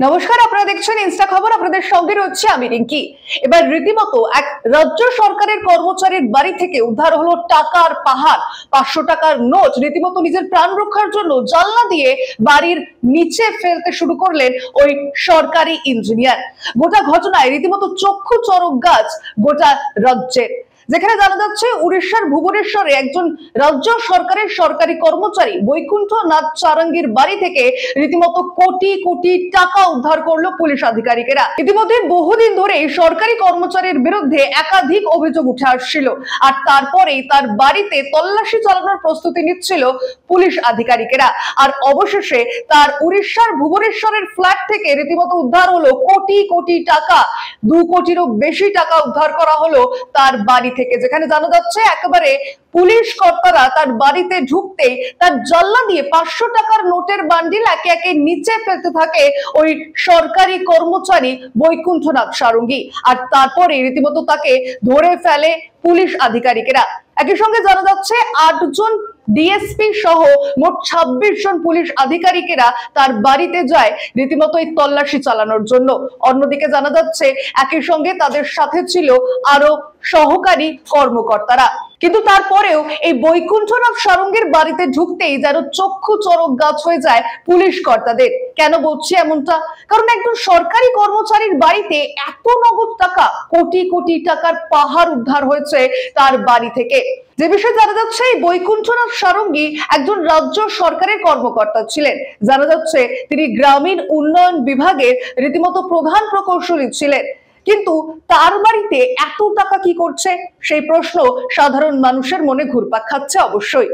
নমস্কার, আপনারা দেখছেন ইনস্টা খবর। আপনাদের সঙ্গে রয়েছে আমি রিঙ্কি। এবার রীতিমতো এক রাজ্য সরকারের কর্মচারীর বাড়ি থেকে উদ্ধার হলো টাকার পাহাড়। 500 টাকার নোট রীতিমতো নিজের প্রাণ রক্ষার জন্য জানলা দিয়ে বাড়ির নিচে ফেলতে শুরু করলেন ওই সরকারি ইঞ্জিনিয়ার। গোটা ঘটনায় রীতিমতো চক্ষু চড়ক গাছ গোটা রাজ্যের। যেখানে জানা যাচ্ছে উড়িষ্যার ভুবনেশ্বরে একজন রাজ্য সরকারের সরকারি কর্মচারী বৈকুণ্ঠ নাথ সারঙ্গীর বাড়ি থেকে রীতিমতো কোটি কোটি টাকা উদ্ধার করলো পুলিশ আধিকারিকেরা। ইতিমধ্যে বহুদিন ধরে সরকারি কর্মচারীর বিরুদ্ধে একাধিক অভিযোগ উঠে আসছিল, আর তারপরেই তার বাড়িতে তল্লাশি চালানোর প্রস্তুতি নিচ্ছিল পুলিশ আধিকারিকেরা। আর অবশেষে তার উড়িষ্যার ভুবনেশ্বরের ফ্ল্যাট থেকে রীতিমতো উদ্ধার হলো কোটি কোটি টাকা। 2 কোটিরও বেশি টাকা উদ্ধার করা হলো তার বাড়ি থেকে। যেখানে জানা যাচ্ছে একেবারে পুলিশ কর্তারা তার বাড়িতে ঢুকতেই তার জানলা দিয়ে 500 টাকার নোটের বান্ডিল একে একে নিচে ফেলতে থাকে ওই সরকারি কর্মচারী বৈকুণ্ঠনাথ সারঙ্গী। আর তারপরে রীতিমতো তাকে ধরে ফেলে পুলিশ আধিকারিকেরা। একই সঙ্গে জানা যাচ্ছে 8 জন ডিএসপি সহ মোট 26 জন পুলিশ আধিকারিকেরা তার বাড়িতে যায় রীতিমতো এই তল্লাশি চালানোর জন্য। অন্যদিকে জানা যাচ্ছে একই সঙ্গে তাদের সাথে ছিল আরো সহকারী কর্মকর্তারা। কিন্তু তারপরেও এই বৈকুণ্ঠনাথ সারঙ্গীর বাড়িতে ঢুকতেই যেন চক্ষু চড়ক গাছ হয়ে যায় পুলিশ কর্তাদের। কেন বলছি এমনটা? কারণ একজন সরকারি কর্মচারীর বাড়িতে এত নগদ টাকা, কোটি কোটি টাকার পাহাড় উদ্ধার হয়েছে তার বাড়ি থেকে। যে বিষয়ে জানা যাচ্ছে এই বৈকুণ্ঠনাথ সারঙ্গী একজন রাজ্য সরকারের কর্মকর্তা ছিলেন। জানা যাচ্ছে তিনি গ্রামীণ উন্নয়ন বিভাগের রীতিমতো প্রধান প্রকৌশলী ছিলেন। কিন্তু তার বাড়িতে এত টাকা কি করছে, সেই প্রশ্ন সাধারণ মানুষের মনে ঘুরপাক খাচ্ছে অবশ্যই।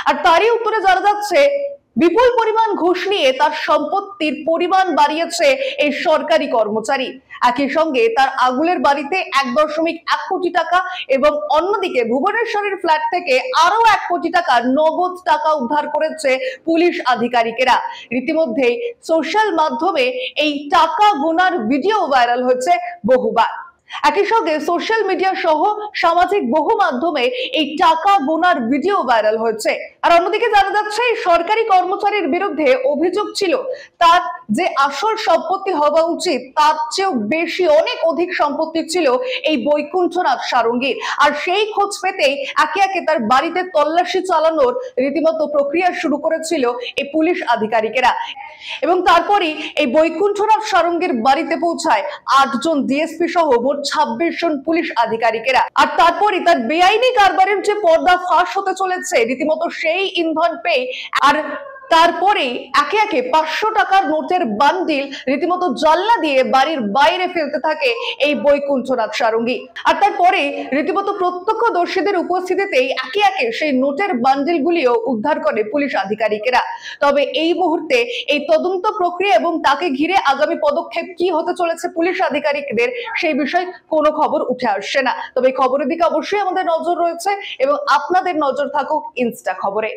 আর তারই উত্তরে জানা যাচ্ছে বিপুল পরিমাণ ঘুষ নিয়ে তার সম্পত্তির পরিমাণ বাড়িয়েছে এই সরকারি কর্মচারী। একই সঙ্গে তার আগুলের বাড়িতে 1.1 কোটি টাকা এবং অন্যদিকে ভুবনেশ্বরের ফ্ল্যাট থেকে আরো 1 কোটি টাকা নগদ টাকা উদ্ধার করেছে পুলিশ আধিকারিকেরা। রীতিমধ্যে সোশ্যাল মাধ্যমে এই টাকা গোনার ভিডিও ভাইরাল হয়েছে বহুবার। একই সঙ্গে সোশ্যাল মিডিয়া সহ সামাজিক বহু মাধ্যমে এই টাকা গোনার ভিডিও ভাইরাল হয়েছে। আর অন্যদিকে জানা যাচ্ছে সরকারি কর্মচারীর বিরুদ্ধে অভিযোগ ছিল তার যে আসল সম্পত্তি হওয়া উচিত তার চেয়েও বেশি, অনেক অধিক সম্পত্তি ছিল এই বৈকুণ্ঠনাথ সারঙ্গীর। আর সেই খোঁজ পেতেই একে একে তার বাড়িতে তল্লাশি চালানোর রীতিমতো প্রক্রিয়া শুরু করেছিল এই পুলিশ আধিকারিকেরা। এবং তারপরেই এই বৈকুণ্ঠনাথ সারঙ্গীর বাড়িতে পৌঁছায় 8 জন ডিএসপি সহ মোট 26 জন পুলিশ আধিকারিকেরা। আর তারপরেই তার বেআইনি কারবারের যে পর্দা ফাঁস হতে চলেছে রীতিমতো সেই ইন্ধন পেয়ে আর তারপরে একে একে 500 টাকার নোটের বান্ডিল রীতিমতো জানলা দিয়ে বাড়ির বাইরে ফেলতে থাকে এই বৈকুণ্ঠনাথ সারঙ্গী। আর তারপরে রীতিমতো প্রত্যক্ষদর্শীদের উপস্থিতিতেই একে একে সেই নোটের বান্ডিল গুলিও উদ্ধার করে পুলিশ আধিকারিকেরা। তবে এই মুহূর্তে এই তদন্ত প্রক্রিয়া এবং তাকে ঘিরে আগামী পদক্ষেপ কি হতে চলেছে পুলিশ আধিকারিকদের, সেই বিষয়ে কোনো খবর উঠে আসছে না। তবে এই খবরের দিকে অবশ্যই আমাদের নজর রয়েছে এবং আপনাদের নজর থাকুক ইনস্টা খবরে।